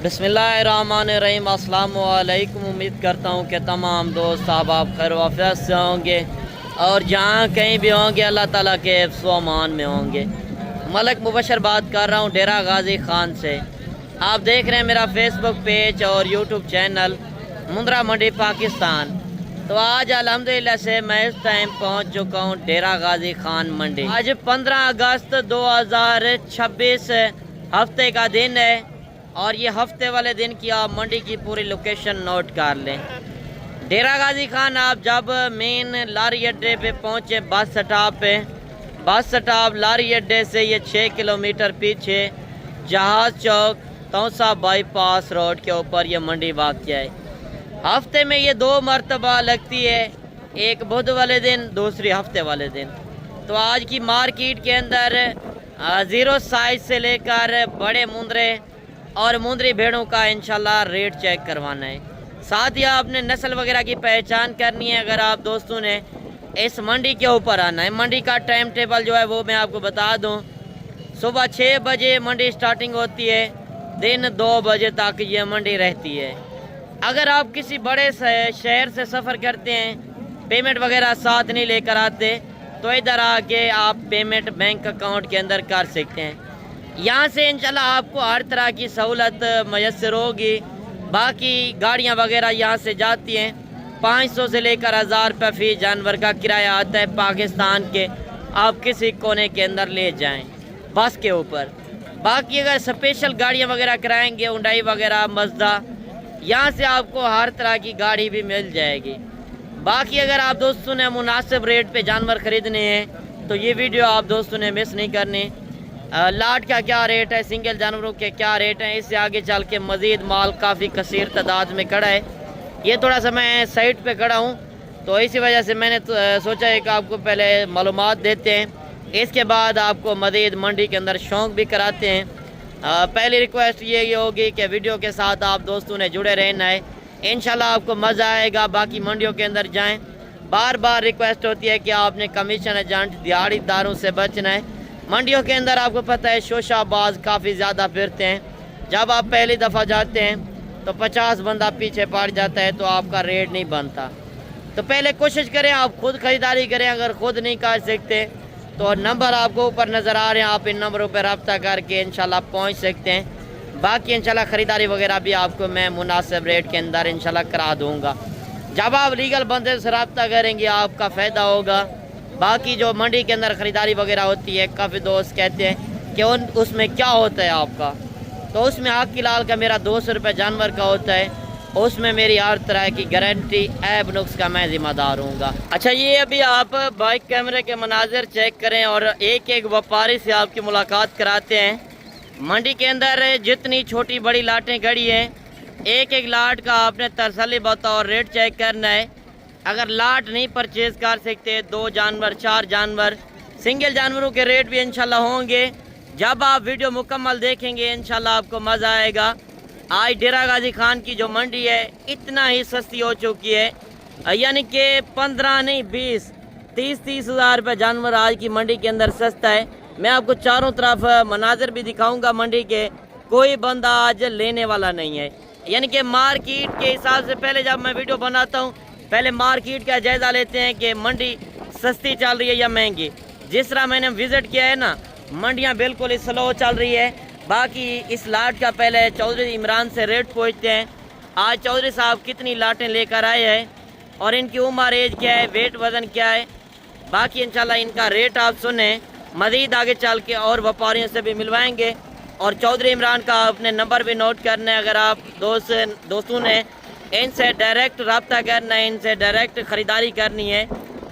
बिस्मिल्लाहिर्रहमानिर्रहीम। अस्सलाम वालेकुम। उम्मीद करता हूँ कि तमाम दोस्त आप खैर वाफियत से होंगे और जहाँ कहीं भी होंगे अल्लाह ताला के हिफ्ज़ व अमान में होंगे। मलक मुबशर बात कर रहा हूँ डेरा गाजी खान से। आप देख रहे हैं मेरा फेसबुक पेज और यूट्यूब चैनल मुंद्रा मंडी पाकिस्तान। तो आज अल्हम्दुलिल्लाह से मैं इस टाइम पहुँच चुका हूँ डेरा गाजी खान मंडी। आज 15 अगस्त 2026 हफ्ते का दिन है और ये हफ्ते वाले दिन की आप मंडी की पूरी लोकेशन नोट कर लें। डेरा गाजी खान आप जब मेन लारी अड्डे पे पहुँचे बस स्टॉप लारी अड्डे से ये 6 किलोमीटर पीछे जहाज चौक तौसा बाईपास रोड के ऊपर ये मंडी वाक़या है। हफ्ते में ये 2 मरतबा लगती है, एक बुध वाले दिन, दूसरी हफ्ते वाले दिन। तो आज की मार्केट के अंदर ज़ीरो साइज से लेकर बड़े मुंदरे और मुंदरी भेड़ों का इंशाल्लाह रेट चेक करवाना है। साथ ही आपने नस्ल वगैरह की पहचान करनी है। अगर आप दोस्तों ने इस मंडी के ऊपर आना है, मंडी का टाइम टेबल जो है वो मैं आपको बता दूं। सुबह 6 बजे मंडी स्टार्टिंग होती है, दिन 2 बजे तक ये मंडी रहती है। अगर आप किसी बड़े शहर से सफ़र करते हैं, पेमेंट वगैरह साथ नहीं लेकर आते, तो इधर आके आप पेमेंट बैंक अकाउंट के अंदर कर सकते हैं। यहाँ से इंशाल्लाह आपको हर तरह की सहूलत मैसर होगी। बाकी गाड़ियाँ वगैरह यहाँ से जाती हैं, 500 से लेकर 1000 रुपये फी जानवर का किराया आता है पाकिस्तान के। आप किसी कोने के अंदर ले जाएं बस के ऊपर। बाकी अगर स्पेशल गाड़ियाँ वगैरह कराएंगे, हुंडई वगैरह, मज़दा, यहाँ से आपको हर तरह की गाड़ी भी मिल जाएगी। बाकी अगर आप दोस्तों ने मुनासिब रेट पे जानवर ख़रीदने हैं तो ये वीडियो आप दोस्तों ने मिस नहीं करनी। लाट का क्या रेट है, सिंगल जानवरों के क्या रेट हैं, इससे आगे चल के मज़ीद माल काफ़ी कसीर तादाद में खड़ा है। ये थोड़ा सा मैं साइट पे खड़ा हूँ तो इसी वजह से मैंने सोचा है कि आपको पहले मालूमात देते हैं, इसके बाद आपको मज़ीद मंडी के अंदर शौक़ भी कराते हैं। पहली रिक्वेस्ट ये होगी कि वीडियो के साथ आप दोस्तों ने जुड़े रहना है, इंशाल्लाह आपको मज़ा आएगा। बाकी मंडियों के अंदर जाएँ, बार बार रिक्वेस्ट होती है कि आपने कमीशन एजेंट दिहाड़ीदारों से बचना है। मंडियों के अंदर आपको पता है शोशाबाज काफ़ी ज़्यादा फिरते हैं। जब आप पहली दफ़ा जाते हैं तो 50 बंदा पीछे पड़ जाता है तो आपका रेट नहीं बनता। तो पहले कोशिश करें आप खुद ख़रीदारी करें। अगर ख़ुद नहीं कर सकते तो नंबर आपको ऊपर नज़र आ रहे हैं, आप इन नंबरों पर रब्ता करके इंशाल्लाह पहुंच सकते हैं। बाकी इंशाल्लाह ख़रीदारी वगैरह भी आपको मैं मुनासिब रेट के अंदर इंशाल्लाह करा दूँगा। जब आप लीगल बंदे से रब्ता करेंगे आपका फ़ायदा होगा। बाकी जो मंडी के अंदर ख़रीदारी वगैरह होती है, काफ़ी दोस्त कहते हैं कि उसमें क्या होता है आपका, तो उसमें हक की लाल का मेरा 200 रुपये जानवर का होता है। उसमें मेरी हर तरह की गारंटी ऐब नुक्स का मैं ज़िम्मेदार हूँगा। अच्छा, ये अभी आप बाइक कैमरे के मनाजिर चेक करें और एक एक व्यापारी से आपकी मुलाकात कराते हैं। मंडी के अंदर जितनी छोटी बड़ी लाटें खड़ी हैं, एक एक लाट का आपने तसल्ली बतौर रेट चेक करना है। अगर लाट नहीं परचेज़ कर सकते, 2 जानवर 4 जानवर, सिंगल जानवरों के रेट भी इंशाल्लाह होंगे। जब आप वीडियो मुकम्मल देखेंगे इंशाल्लाह आपको मज़ा आएगा। आज डेरा गाजी खान की जो मंडी है इतना ही सस्ती हो चुकी है, यानी कि 15 नहीं 20-30 हज़ार रुपये जानवर आज की मंडी के अंदर सस्ता है। मैं आपको चारों तरफ मनाजिर भी दिखाऊंगा मंडी के। कोई बंदा आज लेने वाला नहीं है, यानी कि मार्केट के हिसाब से। पहले जब मैं वीडियो बनाता हूँ पहले मार्केट का जायज़ा लेते हैं कि मंडी सस्ती चल रही है या महंगी। जिस तरह मैंने विज़िट किया है ना, मंडियाँ बिल्कुल स्लो चल रही है। बाकी इस लाट का पहले चौधरी इमरान से रेट पूछते हैं। आज चौधरी साहब कितनी लाटें लेकर आए हैं और इनकी उम्र एज क्या है, वेट वज़न क्या है। बाकी इंशाल्लाह इनका रेट आप सुने। मज़ीद आगे चल के और व्यापारियों से भी मिलवाएंगे और चौधरी इमरान का अपने नंबर भी नोट करना है। अगर आप दोस्तों ने इनसे डायरेक्ट रब्ता करना है, इनसे डायरेक्ट ख़रीदारी करनी है।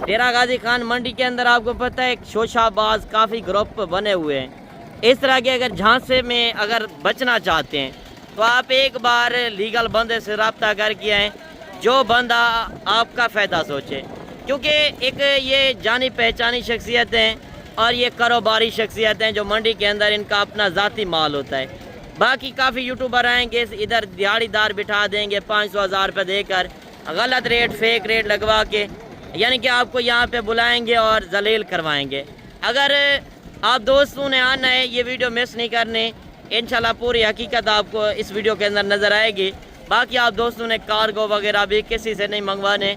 डेरा गाजी खान मंडी के अंदर आपको पता है शोशाबाज काफ़ी ग्रुप बने हुए हैं। इस तरह के अगर झांसे में अगर बचना चाहते हैं तो आप एक बार लीगल बंदे से रब्ता करके आएँ, जो बंदा आपका फ़ायदा सोचे। क्योंकि एक ये जानी पहचानी शख्सियत हैं और ये कारोबारी शख्सियत हैं जो मंडी के अंदर इनका अपना ज़ाती माल होता है। बाकी काफ़ी यूट्यूबर आएंगे, इधर दिहाड़ीदार बिठा देंगे 500-1000 रुपये देकर, गलत रेट फेक रेट लगवा के, यानी कि आपको यहाँ पे बुलाएंगे और जलील करवाएंगे। अगर आप दोस्तों ने आना है, ये वीडियो मिस नहीं करनी, इंशाल्लाह पूरी हकीकत आपको इस वीडियो के अंदर नज़र आएगी। बाकी आप दोस्तों ने कार्गो वगैरह भी किसी से नहीं मंगवाने।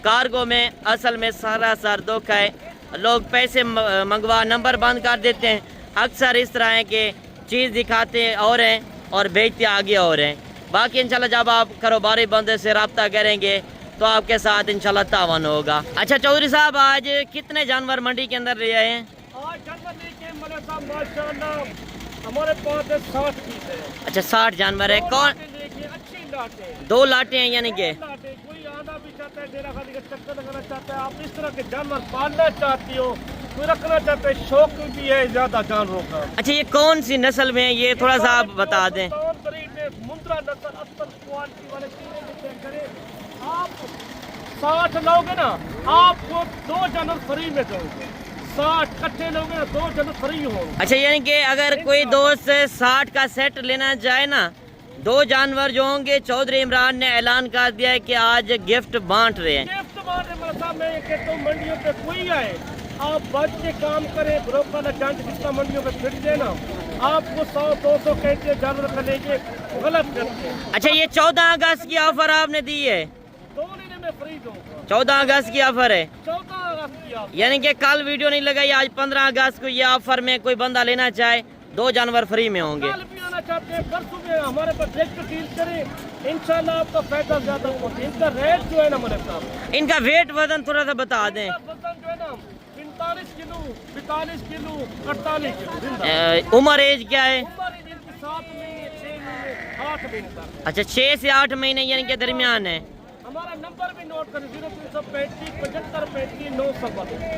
कार्गो में असल में सरासर धोखा है, लोग पैसे मंगवा नंबर बंद कर देते हैं। अक्सर इस तरह है कि चीज़ दिखाते और हैं और भेजते आगे और हैं। बाकी इंशाल्लाह जब आप कारोबारी बंदे से रब्ता करेंगे तो आपके साथ इंशाल्लाह तावन होगा। अच्छा चौधरी साहब, आज कितने जानवर मंडी के अंदर ले आए हैं? आज जानवर लेके माशाल्लाह हमारे पास 60 पीस है। अच्छा 60 जानवर है। कौन? अच्छी लाटें, 2 लाटें हैं यानी कि? कोई आना भी चाहता है, डेरा खाली का चक्कर लगाना चाहता है, आप इस तरह के जानवर पालना चाहती हो, कोई रखना चाहते हैं, शौक भी है ज्यादा जानवरों का। अच्छा ये कौन सी नस्ल में है, ये थोड़ा सा आप बता दें। मुंद्रा नस्ल अस्तर क्वालिटी वाले चीजें करें। आप 60 लोगे ना, आपको 2 जानवर फ्री में दोगे। 60 इकट्ठे लोगे ना, 2 जानवर फ्री हो। अच्छा यानी कि अगर कोई दोस्त 60 का सेट लेना चाहे ना, 2 जानवर जो होंगे, चौधरी इमरान ने ऐलान कर दिया है कि आज गिफ्ट बांट रहे हैं। गिफ्ट बांट रहे मतलब मैं ये कहता हूँ मंडियों पे कोई आए, आप बच के काम करें, ब्रोकर ना जान जितना मंडियों पे फिर देना, आपको 100-200 कहते जानवर का लेके गलत करते हैं। अच्छा ये 14 अगस्त की ऑफर आपने दी है? 2 महीने में फ्री दूंगा। 14 अगस्त की ऑफर है, 14 अगस्त की ऑफर। यानी कि कल वीडियो नहीं लगाई, आज 15 अगस्त को ये ऑफर में कोई बंदा लेना चाहे 2 जानवर फ्री में होंगे। कल भी आना चाहते हैं, परसों में हमारे पास डायरेक्ट डील करें, इंशाल्लाह आपका फायदा ज्यादा होगा। इनका रेट जो है ना मेरे साथ, इनका वेट वजन थोड़ा सा बता दें। वजन जो है ना 45 किलो, 45 किलो, 48 किलो। उम्र एज क्या है? उम्र इनकी 7 महीने, 6 महीने, 8 महीने तक। अच्छा 6 से 8 महीने यानी कि दरमियान है। हमारा नंबर भी नोट करें 0335 75 35 9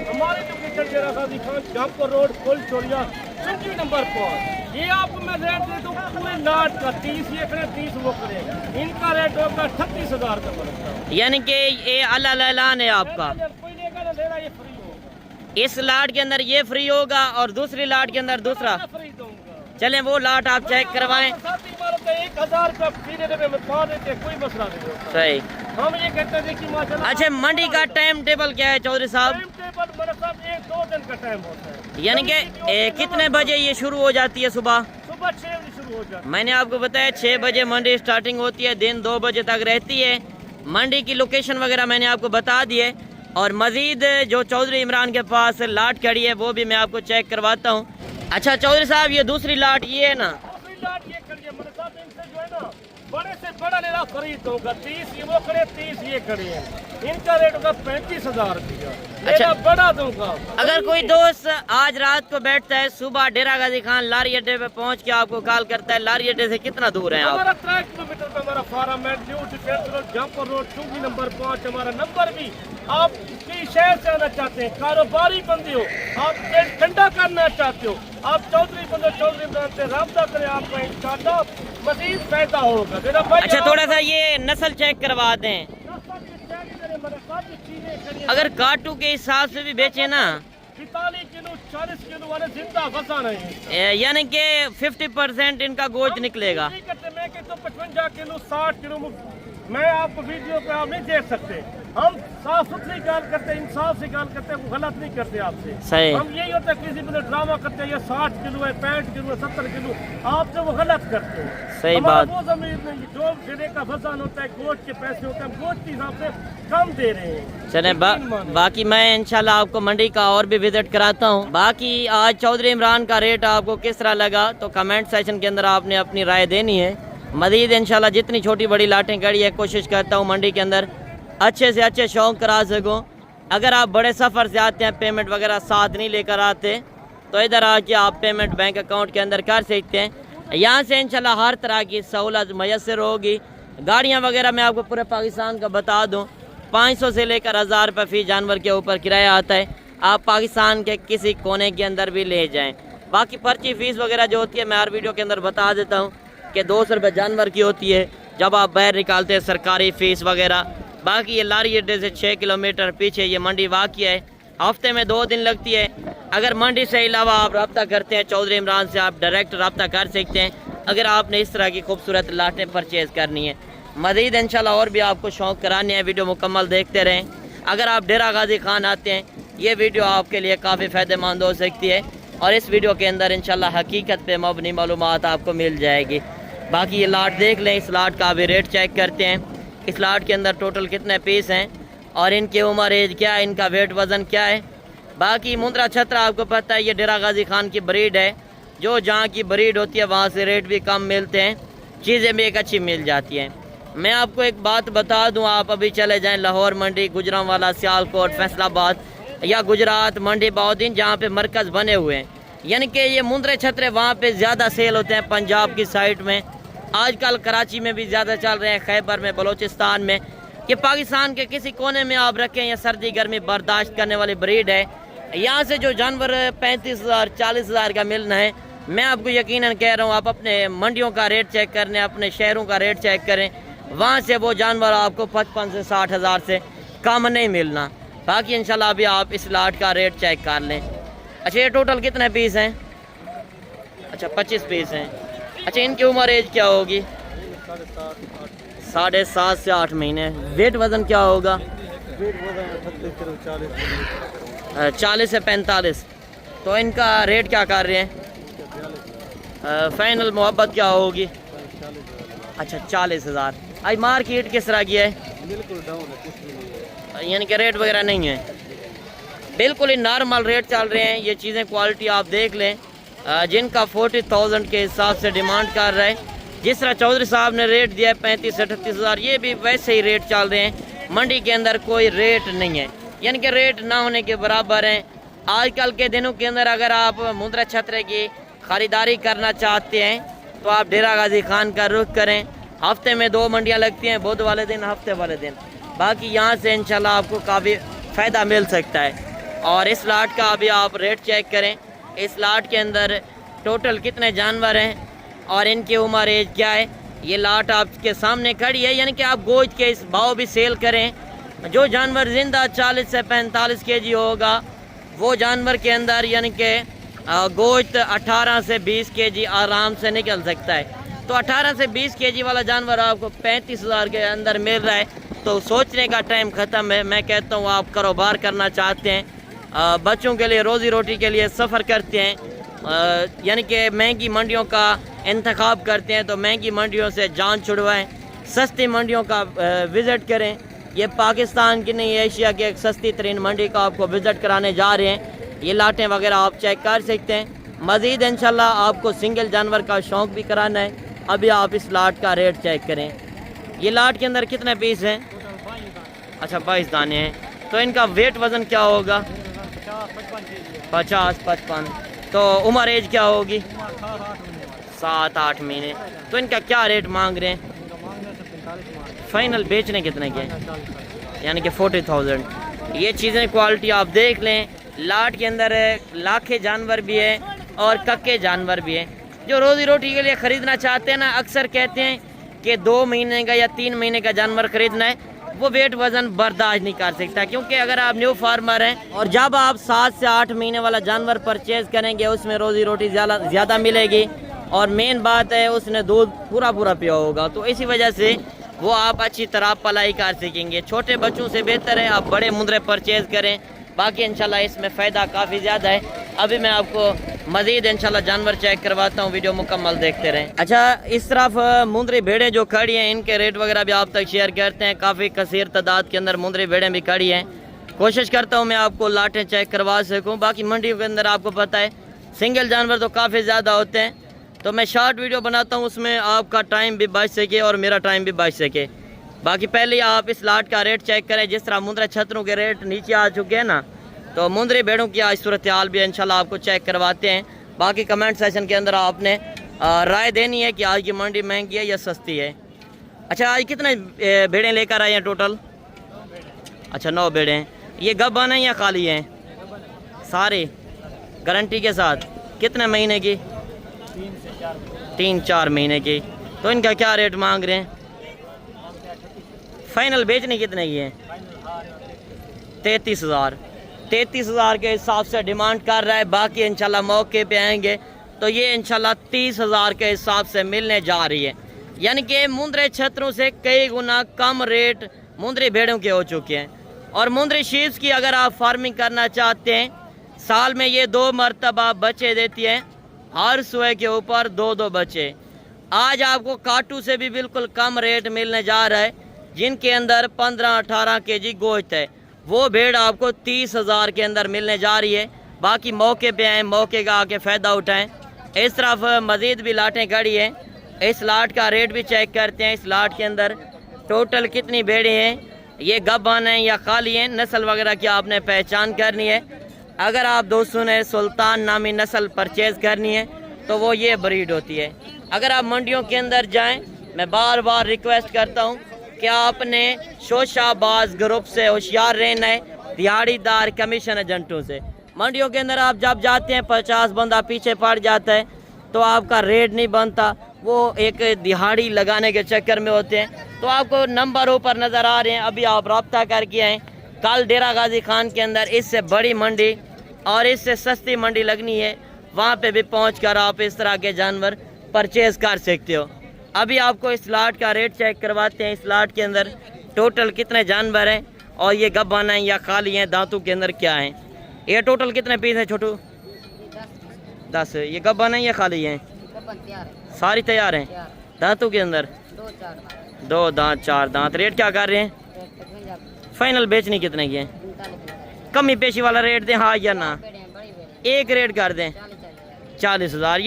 हमारे लोकेशन डेरा गाजी खान जहांपुर रोड पुल चोरिया संजीव नंबर 5। ये आपको मैं रेट दे दूँ पूरे लाट का 30 ये करे 30 वो करे, इनका रेट होगा 38,000 का पड़ेगा। यानी कि ये अल्लाह ऐलान है आपका, कोई लेगा ना लेना, ये फ्री होगा। इस लाट के अंदर ये फ्री होगा और दूसरी लाट के अंदर दूसरा। फ्री दूंगा। चलें वो लाट आप चेक करवाएं। 1000 का फ्री देने में पा देते, कोई मसला नहीं होता। सही। हम ये कहते हैं कि माशाल्लाह। अच्छा मंडी का टाइम टेबल क्या है चौधरी साहब? टाइम टेबल मेरे साथ 1-2 दिन का टाइम होता है। यानी कि कितने बजे ये शुरू हो जाती है? सुबह 6 बजे शुरू हो जाता है। मैंने आपको बताया 6 बजे मंडी स्टार्टिंग होती है, दिन 2 बजे तक रहती है। मंडी की लोकेशन वगैरह मैंने आपको बता दी है, और मजीद जो चौधरी इमरान के पास लाट खड़ी है वो भी मैं आपको चेक करवाता हूँ। अच्छा चौधरी साहब ये दूसरी लाट ये है ना? दूसरी लाट ये खड़ी है मेरे साथ, इनसे जो है ना बड़े से बड़ा लेना खरीद दूंगा। 30 ये वो खड़े, 30 ये खड़े हैं, इनका रेट होगा 35,000 रुपया। अच्छा बड़ा दूंगा। अगर कोई दोस्त आज रात को बैठता है, सुबह डेरा गाजी खान लारी अड्डे पे पहुंच के आपको कॉल करता है, लारी अड्डे से कितना दूर है आप? हमारा 3 किलोमीटर पे हमारा फार्म है, new defence road Jahanpur road चुंगी नंबर 5। हमारा नंबर भी, आप किसी शहर से आना चाहते हैं, कारोबारी बंदे हो, आप पेट ठंडा करना चाहते हो, आप चौधरी बंदे चौधरी इमरान से राब्ता करें, आपका इंशाल्लाह मजीद फायदा होगा। अच्छा थोड़ा सा ये नस्ल चेक करवा दें। अगर काटू के हिसाब से भी बेचे ना, 45 किलो 40 किलो वाले जिंदा फंसा नहीं, यानी कि 50% इनका गोश्त निकलेगा। मैं कहता 55 किलो 60 किलो मैं आपको वीडियो पे आप नहीं देख सकते। हम साफ सुथरी गाल करते, इंसाफ से गाल करते, वो गलत नहीं करते आपसे। सही। हम यही होता है किसी में ड्रामा करते हैं, ये 60 किलो है, 65 किलो है, 70 किलो, आपसे वो गलत करते हैं। सही बात। वो जमीन नहीं, जो गिरे का वजन होता है, गोश्त के पैसे होते हैं, गोश्त के हिसाब से कम दे रहे हैं। चले बाकी मैं इंशाल्लाह आपको मंडी का और भी विजिट कराता हूँ। बाकी आज चौधरी इमरान का रेट आपको किस तरह लगा तो कमेंट सेक्शन के अंदर आपने अपनी राय देनी है। मजीद इंशाल्लाह जितनी छोटी बड़ी लाटें कड़ी है कोशिश करता हूँ मंडी के अंदर अच्छे से अच्छे शौक करा सकूँ। अगर आप बड़े सफ़र से आते हैं, पेमेंट वगैरह साथ नहीं लेकर आते, तो इधर आके आप पेमेंट बैंक अकाउंट के अंदर कर सकते हैं। यहाँ से इंशाल्लाह हर तरह की सहूलत मैसर होगी। गाड़ियाँ वगैरह मैं आपको पूरे पाकिस्तान का बता दूँ, 500 से लेकर 1000 रुपये फी जानवर के ऊपर किराया आता है। आप पाकिस्तान के किसी कोने के अंदर भी ले जाएँ। बाकी पर्ची फ़ीस वगैरह जो होती है मैं हर वीडियो के अंदर बता देता हूँ कि 200 रुपये जानवर की होती है जब आप बाहर निकालते हैं, सरकारी फ़ीस वगैरह। बाकी ये लारी अड्डे से 6 किलोमीटर पीछे ये मंडी वाक़ई है, हफ्ते में 2 दिन लगती है। अगर मंडी से अलावा आप रब्ता करते हैं चौधरी इमरान से, आप डायरेक्ट रब्ता कर सकते हैं अगर आपने इस तरह की खूबसूरत लाटें परचेज़ करनी है। मज़ीद इंशाल्लाह और भी आपको शौक़ कराने हैं, वीडियो मुकम्मल देखते रहें। अगर आप डेरा गाजी खान आते हैं ये वीडियो आपके लिए काफ़ी फ़ायदेमंद हो सकती है। اور اس ویڈیو کے اندر انشاءاللہ حقیقت پہ مبنی معلومات آپ کو مل جائے گی۔ باقی یہ لاٹ دیکھ لیں، اس لاٹ کا ابھی ریٹ چیک کرتے ہیں، اس لاٹ کے اندر ٹوٹل کتنے پیس ہیں اور ان کی عمر ایج کیا ہے، ان کا ویٹ وزن کیا ہے۔ باقی مندرا چھترا آپ کو پتہ ہے یہ ڈیرہ غازی خان کی بریڈ ہے، جو جہاں کی بریڈ ہوتی ہے وہاں سے ریٹ بھی کم ملتے ہیں، چیزیں بھی ایک اچھی مل جاتی ہیں۔ میں آپ کو ایک بات بتا دوں، آپ ابھی چلے جائیں لاہور منڈی، گجرانوالا، سیالکوٹ، فیصل آباد یا گجرات منڈی بہودین جہاں پہ مرکز بنے ہوئے ہیں، یعنی کہ یہ مندرے چھترے وہاں پہ زیادہ سیل ہوتے ہیں پنجاب کی سائٹ میں، آج کل کراچی میں بھی زیادہ چل رہے ہیں، خیبر میں، بلوچستان میں۔ یہ پاکستان کے کسی کونے میں آپ رکھیں، یہ سردی گرمی برداشت کرنے والی بریڈ ہے۔ یہاں سے جو جانور 35,000 40,000 کا ملنا ہے، میں آپ کو یقیناً کہہ رہا ہوں آپ اپنے منڈیوں کا ریٹ چیک کریں، اپنے شہروں کا ریٹ چیک کریں، وہاں سے وہ جانور آپ کو 55 سے 60,000 سے کم نہیں ملنا۔ باقی انشاءاللہ ابھی آپ اس لاٹ کا ریٹ چیک کر لیں۔ اچھا یہ ٹوٹل کتنے پیس ہیں؟ اچھا 25 پیس ہیں۔ اچھا ان کی عمر ایج کیا ہوگی؟ 7.5 سے 8 مہینے۔ ویٹ وزن کیا ہوگا؟ 40 سے 45۔ تو ان کا ریٹ کیا کر رہے ہیں؟ فائنل محبت کیا ہوگی؟ اچھا 40,000۔ آج مارکیٹ کس طرح کی ہے؟ بالکل ڈاؤن ہے، یعنی کہ ریٹ وغیرہ نہیں ہے، بالکل ہی نارمل ریٹ چل رہے ہیں۔ یہ چیزیں کوالٹی آپ دیکھ لیں، جن کا 40,000 کے حساب سے ڈیمانڈ کر رہا ہے، جس طرح چودھری صاحب نے ریٹ دیا ہے 35 سے 38,000، یہ بھی ویسے ہی ریٹ چل رہے ہیں۔ منڈی کے اندر کوئی ریٹ نہیں ہے، یعنی کہ ریٹ نہ ہونے کے برابر ہیں۔ آج کل کے دنوں کے اندر اگر آپ مندرا چھترے کی خریداری کرنا چاہتے ہیں تو آپ ڈیرہ غازی خان کا رخ کریں۔ ہفتے میں 2 منڈیاں لگتی ہیں، بدھ والے دن، ہفتے والے دن۔ باقی یہاں سے انشاءاللہ آپ کو کافی فائدہ مل سکتا ہے۔ اور اس لاٹ کا ابھی آپ ریٹ چیک کریں، اس لاٹ کے اندر ٹوٹل کتنے جانور ہیں اور ان کی عمر ایج کیا ہے۔ یہ لاٹ آپ کے سامنے کھڑی ہے، یعنی کہ آپ گوشت کے اس بھاؤ بھی سیل کریں۔ جو جانور زندہ 40 سے 45 کے جی ہوگا، وہ جانور کے اندر یعنی کہ گوشت 18 سے 20 کے جی آرام سے نکل سکتا ہے۔ تو 18 سے 20 کے جی والا جانور آپ کو 35,000 کے اندر مل رہا ہے، تو سوچنے کا ٹائم ختم ہے۔ میں کہتا ہوں آپ کاروبار کرنا چاہتے ہیں، بچوں کے لیے روزی روٹی کے لیے سفر کرتے ہیں، یعنی کہ مہنگی منڈیوں کا انتخاب کرتے ہیں، تو مہنگی منڈیوں سے جان چھڑوائیں، سستی منڈیوں کا وزٹ کریں۔ یہ پاکستان کی نہیں، ایشیا کی ایک سستی ترین منڈی کا آپ کو وزٹ کرانے جا رہے ہیں۔ یہ لاٹیں وغیرہ آپ چیک کر سکتے ہیں۔ مزید انشاءاللہ آپ کو سنگل جانور کا شوق بھی کرانا ہے، ابھی آپ اس لاٹ کا ریٹ چیک کریں۔ یہ لاٹ کے اندر کتنے پیس ہیں؟ اچھا 22 دانے ہیں۔ تو ان کا ویٹ وزن کیا ہوگا؟ 50-55۔ تو عمر ایج کیا ہوگی؟ 7-8 مہینے۔ تو ان کا کیا ریٹ مانگ رہے ہیں؟ فائنل بیچنے کتنے کے؟ یعنی کہ 40,000۔ یہ چیزیں کوالٹی آپ دیکھ لیں، لاٹ کے اندر لاکھے جانور بھی ہے اور ککے جانور بھی ہے۔ جو روزی روٹی کے لیے خریدنا چاہتے ہیں نا، اکثر کہتے ہیں کہ 2 مہینے کا یا 3 مہینے کا جانور خریدنا ہے، وہ ویٹ وزن برداشت نہیں کر سکتا، کیونکہ اگر آپ نیو فارمر ہیں اور جب آپ 7 سے 8 مہینے والا جانور پرچیز کریں گے، اس میں روزی روٹی زیادہ ملے گی، اور مین بات ہے اس نے دودھ پورا پیا ہوگا، تو اسی وجہ سے وہ آپ اچھی طرح پلائی کر سکیں گے۔ چھوٹے بچوں سے بہتر ہے آپ بڑے مندرے پرچیز کریں۔ باقی انشاءاللہ اس میں فائدہ کافی زیادہ ہے۔ ابھی میں آپ کو مزید انشاءاللہ جانور چیک کرواتا ہوں، ویڈیو مکمل دیکھتے رہیں۔ اچھا اس طرف مندری بھیڑیں جو کھڑی ہیں، ان کے ریٹ وغیرہ بھی آپ تک شیئر کرتے ہیں۔ کافی کثیر تعداد کے اندر مندری بھیڑیں بھی کھڑی ہیں، کوشش کرتا ہوں میں آپ کو لاٹیں چیک کروا سکوں۔ باقی منڈی کے اندر آپ کو پتہ ہے سنگل جانور تو کافی زیادہ ہوتے ہیں، تو میں شارٹ ویڈیو بناتا ہوں، اس میں آپ کا ٹائم بھی بچ سکے اور میرا ٹائم بھی بچ سکے۔ باقی پہلے آپ اس لاٹ کا ریٹ چیک کریں۔ جس طرح مندرا چھتروں کے ریٹ نیچے آ چکے ہیں نا، تو مندری بھیڑوں کی آج صورتحال بھی انشاءاللہ آپ کو چیک کرواتے ہیں۔ باقی کمنٹ سیشن کے اندر آپ نے رائے دینی ہے کہ آج کی منڈی مہنگی ہے یا سستی ہے۔ اچھا آج کتنے بھیڑیں لے کر آئے ہیں ٹوٹل؟ اچھا 9 بھیڑیں ہیں۔ یہ گبان ہیں یا خالی ہیں؟ سارے گارنٹی کے ساتھ؟ کتنے مہینے کی؟ 3-4 مہینے کی۔ تو ان کا کیا ریٹ مانگ رہے ہیں؟ فائنل بیچنے کتنے کی ہیں؟ 33,000۔ 33,000 کے حساب سے ڈیمانڈ کر رہا ہے۔ باقی انشاءاللہ موقع پہ آئیں گے تو یہ انشاءاللہ 30,000 کے حساب سے ملنے جا رہی ہے، یعنی کہ مندرے چھتروں سے کئی گنا کم ریٹ مندری بھیڑوں کے ہو چکے ہیں۔ اور مندری شیپس کی اگر آپ فارمنگ کرنا چاہتے ہیں، साल में ये 2 मरतबा बच्चे देती है, हर सुए के ऊपर 2-2 बच्चे। आज आपको काटू से भी बिल्कुल कम रेट मिलने जा रहा है, जिनके अंदर 15-18 केजी गोश्त है। वो भेड़ आपको 30,000 के अंदर मिलने जा रही है। बाकी मौके पे आए, मौके का आके फ़ायदा उठाएं। इस तरफ मज़ीद भी लाटें खड़ी हैं, इस लाट का रेट भी चेक करते हैं। इस लाट के अंदर टोटल कितनी भेड़ें हैं, ये गब्बान हैं या खाली हैं, नस्ल वगैरह की आपने पहचान करनी है। अगर आप दोस्तों ने सुल्तान नामी नस्ल परचेज़ करनी है तो वो ये ब्रीड होती है। अगर आप मंडियों के अंदर जाएं, मैं बार बार रिक्वेस्ट करता हूं कि आपने शोशाबाज ग्रुप से होशियार रहना है, दिहाड़ीदार कमीशन एजेंटों से। मंडियों के अंदर आप जब जाते हैं 50 बंदा पीछे पड़ जाता है तो आपका रेट नहीं बनता, वो एक दिहाड़ी लगाने के चक्कर में होते हैं। तो आपको नंबर ऊपर नज़र आ रहे हैं, अभी आप रब्ता करके आएँ। कल डेरा गाजी खान के अंदर इससे बड़ी मंडी और इससे सस्ती मंडी लगनी है, वहाँ पे भी पहुँचकर आप इस तरह के जानवर परचेज़ कर सकते हो। अभी आपको इस लाट का रेट चेक करवाते हैं। इस लाट के अंदर टोटल कितने जानवर हैं और ये गब्बान हैं या खाली हैं, दांतों के अंदर क्या हैं। ये टोटल कितने पीस हैं छोटू? 10। ये गब्बान हैं या खाली हैं? सारी तैयार हैं। दांतों के अंदर 2 दांत 4 दांत। रेट क्या कर रहे हैं? फाइनल बेचनी कितने की है? कमी पेशी वाला रेट दें हाँ या ना? एक रेट कर दें 40,000।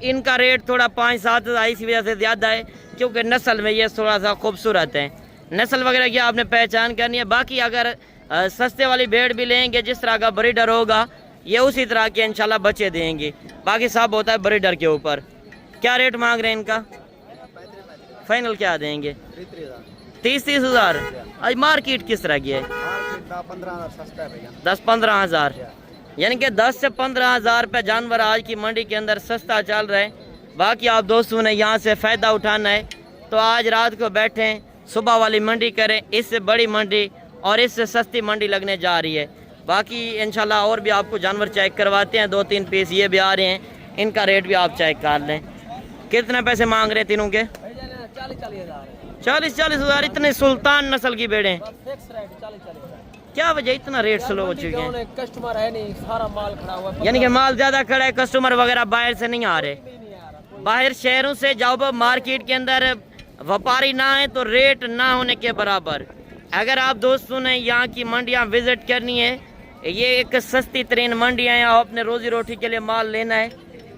इनका रेट थोड़ा 5-7 हज़ार इसी वजह से ज़्यादा है क्योंकि नस्ल में ये थोड़ा सा खूबसूरत है। नस्ल वगैरह की आपने पहचान करनी है। बाकी अगर सस्ते वाली भेड़ भी लेंगे, जिस तरह का ब्रीडर होगा ये उसी तरह के इंशाल्लाह बच्चे देंगे। बाकी सब होता है ब्रीडर के ऊपर। क्या रेट मांग रहे हैं इनका? फाइनल क्या देंगे? 30,000। आज मार्केट किस तरह की है? 10-15 हज़ार, यानी कि 10 से 15 हज़ार पे जानवर आज की मंडी के अंदर सस्ता चल रहा है। बाकी आप दोस्तों ने यहाँ से फ़ायदा उठाना है तो आज रात को बैठें, सुबह वाली मंडी करें। इससे बड़ी मंडी और इससे सस्ती मंडी लगने जा रही है। बाकी इंशाल्लाह और भी आपको जानवर चेक करवाते हैं। 2-3 पीस ये भी आ रहे हैं, इनका रेट भी आप चेक कर लें। कितने पैसे मांग रहे हैं तीनों के? 40-40 हज़ार। इतने सुल्तान नस्ल की भेड़ें, क्या वजह इतना रेट स्लो हो चुके हैं? कस्टमर है नहीं, सारा माल खड़ा हुआ है। यानी कि माल ज़्यादा खड़ा है, कस्टमर वगैरह बाहर से नहीं आ रहे। बाहर शहरों से जाओ, मार्केट के अंदर व्यापारी ना है तो रेट ना होने के बराबर। अगर आप दोस्तों ने यहाँ की मंडियाँ विजिट करनी है, ये एक सस्ती तरीन मंडियाँ हैं, आप अपने रोजी रोटी के लिए माल लेना है,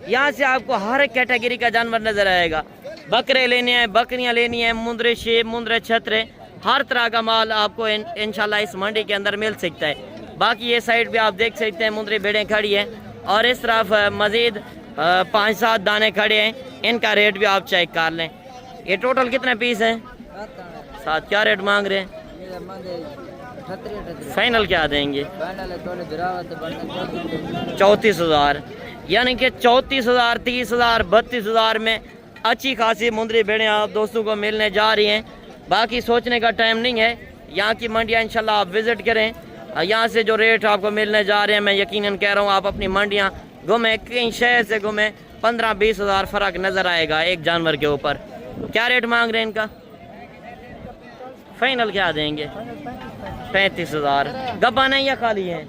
यहाँ से आपको हर एक कैटेगरी का जानवर नजर आएगा। बकरे लेने हैं, बकरियाँ लेनी है, मुंदरे शेप, मुंदरे छतरे, हर तरह का माल आपको इंशाल्लाह इस मंडी के अंदर मिल सकता है। बाकी ये साइड पे आप देख सकते हैं मुंदरी भेड़ें खड़ी हैं और इस तरफ मज़ीद 5-7 दाने खड़े हैं, इनका रेट भी आप चेक कर लें। ये टोटल कितने पीस हैं? 7। क्या रेट मांग रहे हैं? फाइनल क्या देंगे? 34,000। यानी कि 34,000, 30,000, 32,000 में अच्छी खासी मुंदरी भेड़ें आप दोस्तों को मिलने जा रही हैं। बाकी सोचने का टाइम नहीं है, यहाँ की मंडियाँ इंशाल्लाह आप विज़िट करें। यहाँ से जो रेट आपको मिलने जा रहे हैं, मैं यकीनन कह रहा हूँ आप अपनी मंडियाँ घूमें, कहीं शहर से घूमें, 15-20 हज़ार फ़र्क नज़र आएगा एक जानवर के ऊपर। क्या रेट मांग रहे हैं इनका? फाइनल क्या देंगे? 35,000। गब्बान है या खाली है?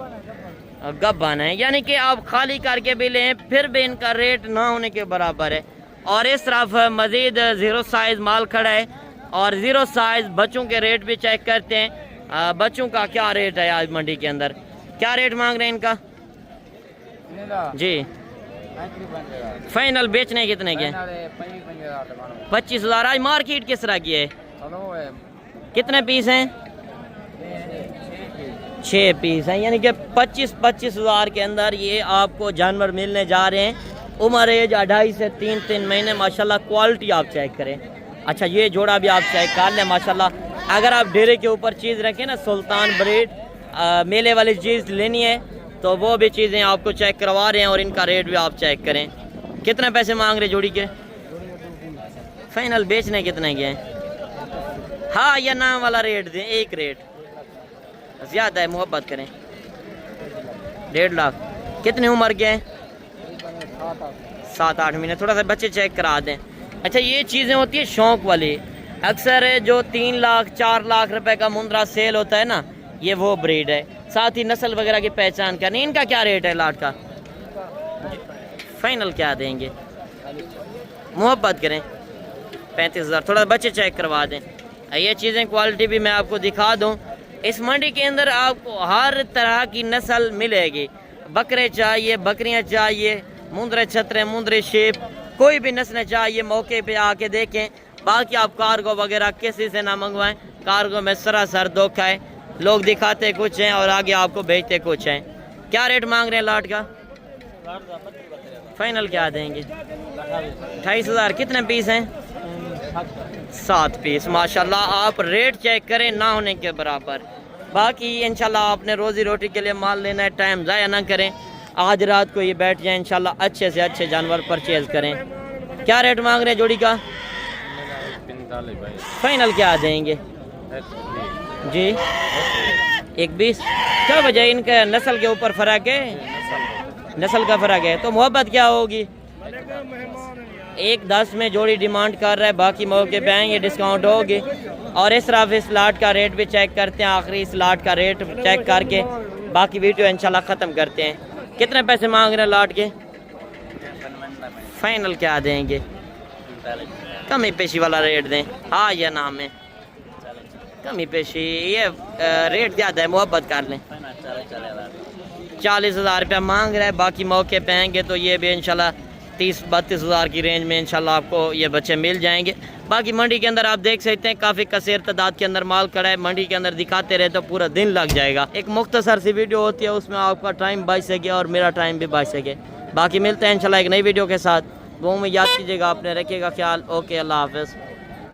गब्बान है, यानी कि आप खाली करके भी लें फिर भी इनका रेट ना होने के बराबर है। और इस तरफ मज़ीद 0 साइज़ माल खड़ा है और 0 साइज़ बच्चों के रेट भी चेक करते हैं। बच्चों का क्या रेट है आज मंडी के अंदर? क्या रेट मांग रहे हैं इनका? जी फाइनल बेचने कितने के? 25,000। आज मार्केट किस तरह की है? कितने पीस हैं? 6 पीस हैं, यानी कि 25 हज़ार के अंदर ये आपको जानवर मिलने जा रहे हैं। उम्र एज 2.5 से 3 महीने। माशाल्लाह क्वालिटी आप चेक करें। अच्छा ये जोड़ा भी आप चेक कर लें माशाल्लाह। अगर आप डेरे के ऊपर चीज़ रखें ना, सुल्तान ब्रीड मेले वाली चीज़ लेनी है तो वो भी चीज़ें आपको चेक करवा रहे हैं और इनका रेट भी आप चेक करें। कितने पैसे मांग रहे जोड़ी के? फाइनल बेचने कितने के हैं? हाँ या ना वाला रेट दें, एक रेट। ज़्यादा है, मोहब्बत करें। 1.5 लाख। कितनी उम्र के हैं? 7-8 महीने। थोड़ा सा बच्चे चेक करा दें। अच्छा ये चीज़ें होती है शौक़ वाली। अक्सर जो 3 लाख 4 लाख रुपए का मुंद्रा सेल होता है ना, ये वो ब्रीड है। साथ ही नस्ल वगैरह की पहचान करनी। इनका क्या रेट है लाट का? फाइनल क्या देंगे? मोहब्बत करें 35,000। थोड़ा बच्चे चेक करवा दें। ये चीज़ें क्वालिटी भी मैं आपको दिखा दूं। इस मंडी के अंदर आपको हर तरह की नस्ल मिलेगी। बकरे चाहिए, बकरियां चाहिए, मुंदरे छतरे, मुंदरे शेप, कोई भी नस्लें चाहिए मौके पे आके देखें। बाकी आप कार्गो वगैरह किसी से ना मंगवाएं, कार्गो में सरासर धोखा है। लोग दिखाते कुछ हैं और आगे आपको भेजते कुछ हैं। क्या रेट मांग रहे हैं लाट का? फाइनल क्या देंगे? 28,000। कितने पीस हैं? 7 पीस। माशाल्लाह आप रेट चेक करें ना होने के बराबर। बाकी इंशाल्लाह आपने रोजी रोटी के लिए माल लेना है, टाइम ज़ाया ना करें। आज रात को ये बैठ जाए, इंशाल्लाह अच्छे से अच्छे जानवर परचेज करें। क्या रेट मांग रहे हैं जोड़ी का? फाइनल क्या देंगे जी? 1,20। क्या वजह? इनका नस्ल के ऊपर फ़र्क है, नस्ल का फ़र्क है। तो मोहब्बत क्या होगी? 1,10 में जोड़ी डिमांड कर रहा है। बाकी मौके पे आएंगे, डिस्काउंट होगी। और इस तरफ इस लाट का रेट भी चेक करते हैं, आखिरी इस लाट का रेट चेक करके बाकी वीडियो इंशाल्लाह ख़त्म करते हैं। कितने पैसे मांग रहे हैं लाट के? फाइनल क्या देंगे? कमी पेशी वाला रेट दें। हाँ या ना में कमी पेशी, ये रेट ज़्यादा है, मोहब्बत कर लें। 40,000 रुपया मांग रहा है। बाकी मौके पे आएंगे तो ये भी इंशाल्लाह 30-32,000 की रेंज में इंशाल्लाह आपको ये बच्चे मिल जाएंगे। बाकी मंडी के अंदर आप देख सकते हैं काफ़ी कसीर तादाद के अंदर माल खड़ा है। मंडी के अंदर दिखाते रहे तो पूरा दिन लग जाएगा। एक मुख्तसर सी वीडियो होती है, उसमें आपका टाइम बच सके और मेरा टाइम भी बच सके। बाकी मिलते हैं इंशाल्लाह एक नई वीडियो के साथ। वो में याद कीजिएगा, आपने रखिएगा ख्याल। ओके, अल्लाह हाफ़िज़।